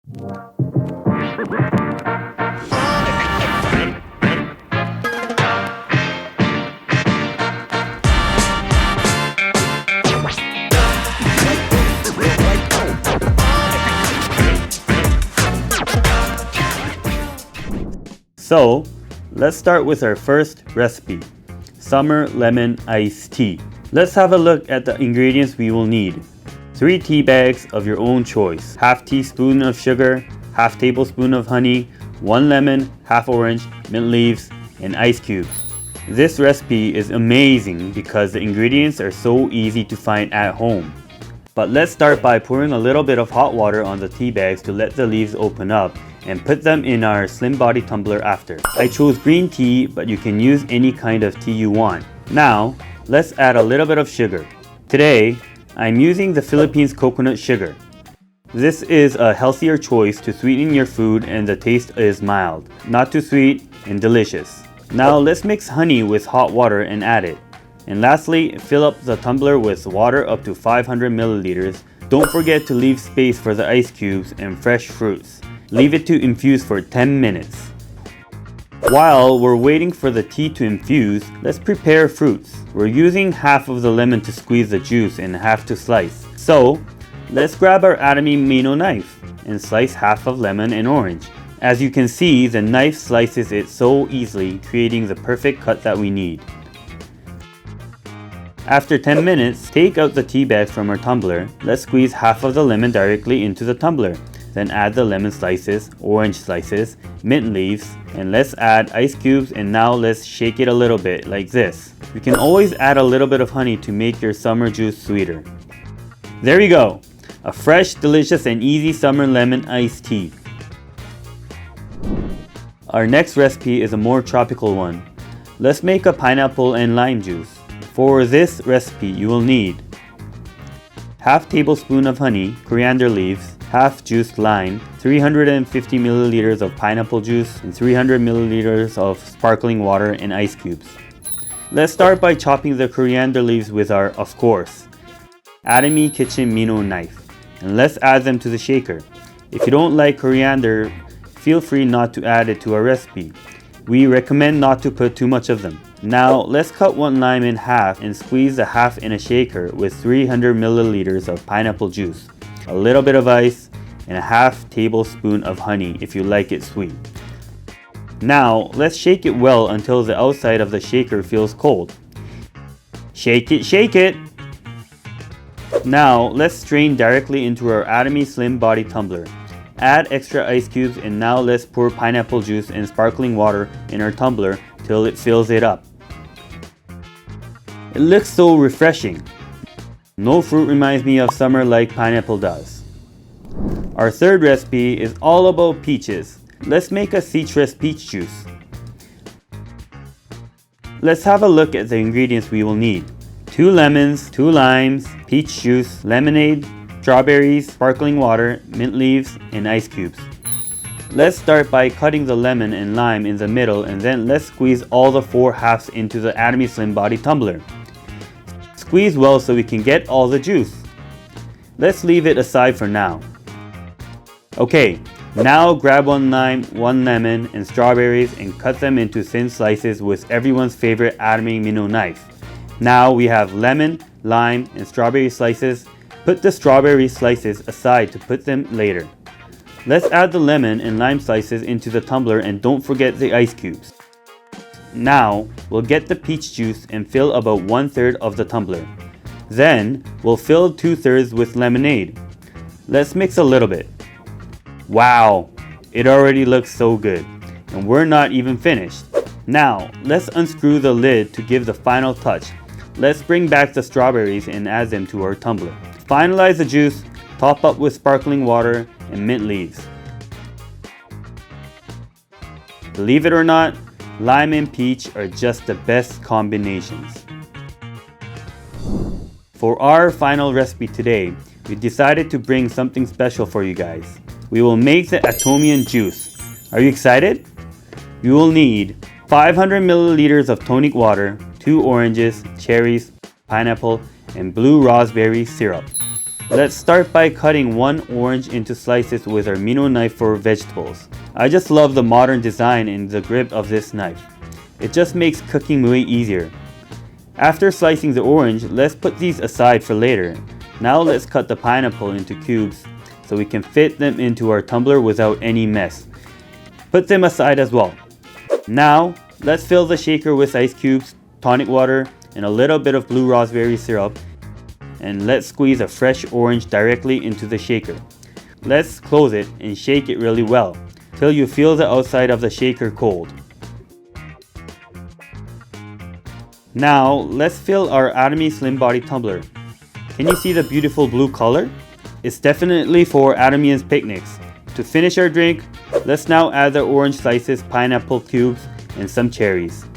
So, let's start with our first recipe, summer lemon iced tea. Let's have a look at the ingredients we will need. 3 tea bags of your own choice, half teaspoon of sugar, half tablespoon of honey, 1 lemon, half orange, mint leaves, and ice cubes. This recipe is amazing because the ingredients are so easy to find at home. But let's start by pouring a little bit of hot water on the tea bags to let the leaves open up and put them in our slim body tumbler after. I chose green tea, but you can use any kind of tea you want. Now, let's add a little bit of sugar. Today, I'm using the Philippines coconut sugar. This is a healthier choice to sweeten your food and the taste is mild, not too sweet and delicious. Now let's mix honey with hot water and add it. And lastly, fill up the tumbler with water up to 500 milliliters. Don't forget to leave space for the ice cubes and fresh fruits. Leave it to infuse for 10 minutes. While we're waiting for the tea to infuse, let's prepare fruits. We're using half of the lemon to squeeze the juice and half to slice. So, let's grab our Atomy knife and slice half of lemon and orange. As you can see, the knife slices it so easily, creating the perfect cut that we need. After 10 minutes, take out the tea bag from our tumbler. Let's squeeze half of the lemon directly into the tumbler. Then add the lemon slices, orange slices, mint leaves, and let's add ice cubes, and now let's shake it a little bit like this. You can always add a little bit of honey to make your summer juice sweeter. There you go! A fresh, delicious, and easy summer lemon iced tea. Our next recipe is a more tropical one. Let's make a pineapple and lime juice. For this recipe, you will need half tablespoon of honey, coriander leaves, half juiced lime, 350 milliliters of pineapple juice, and 300 milliliters of sparkling water and ice cubes. Let's start by chopping the coriander leaves with our, of course, Atomy kitchen minnow knife. And let's add them to the shaker. If you don't like coriander, feel free not to add it to our recipe. We recommend not to put too much of them. Now, let's cut 1 lime in half and squeeze the half in a shaker with 300 milliliters of pineapple juice, a little bit of ice, and a half tablespoon of honey if you like it sweet. Now, let's shake it well until the outside of the shaker feels cold. Shake it, shake it! Now, let's strain directly into our Atomy slim body tumbler. Add extra ice cubes, and now let's pour pineapple juice and sparkling water in our tumbler till it fills it up. It looks so refreshing. No fruit reminds me of summer like pineapple does. Our third recipe is all about peaches. Let's make a citrus peach juice. Let's have a look at the ingredients we will need. 2 lemons, 2 limes, peach juice, lemonade, strawberries, sparkling water, mint leaves, and ice cubes. Let's start by cutting the lemon and lime in the middle, and then let's squeeze all the 4 halves into the Atomy slim body tumbler. Squeeze well so we can get all the juice. Let's leave it aside for now. Okay, now grab 1 lime, 1 lemon, and strawberries and cut them into thin slices with everyone's favorite Atomy minnow knife. Now we have lemon, lime, and strawberry slices. Put the strawberry slices aside to put them later. Let's add the lemon and lime slices into the tumbler, and don't forget the ice cubes. Now, we'll get the peach juice and fill about 1/3 of the tumbler. Then, we'll fill 2/3 with lemonade. Let's mix a little bit. Wow, it already looks so good, and we're not even finished. Now, let's unscrew the lid to give the final touch. Let's bring back the strawberries and add them to our tumbler. Finalize the juice, top up with sparkling water and mint leaves. Believe it or not, lime and peach are just the best combinations. For our final recipe today, we decided to bring something special for you guys. We will make the Atomian juice. Are you excited? You will need 500 milliliters of tonic water, 2 oranges, cherries, pineapple, and blue raspberry syrup. Let's start by cutting one orange into slices with our Mino knife for vegetables. I just love the modern design and the grip of this knife. It just makes cooking way easier. After slicing the orange, let's put these aside for later. Now let's cut the pineapple into cubes so we can fit them into our tumbler without any mess. Put them aside as well. Now, let's fill the shaker with ice cubes, tonic water, and a little bit of blue raspberry syrup. And let's squeeze a fresh orange directly into the shaker. Let's close it and shake it really well till you feel the outside of the shaker cold. Now, let's fill our Atomy Slim Body Tumbler. Can you see the beautiful blue color? It's definitely for Atomian's picnics. To finish our drink, let's now add the orange slices, pineapple cubes, and some cherries.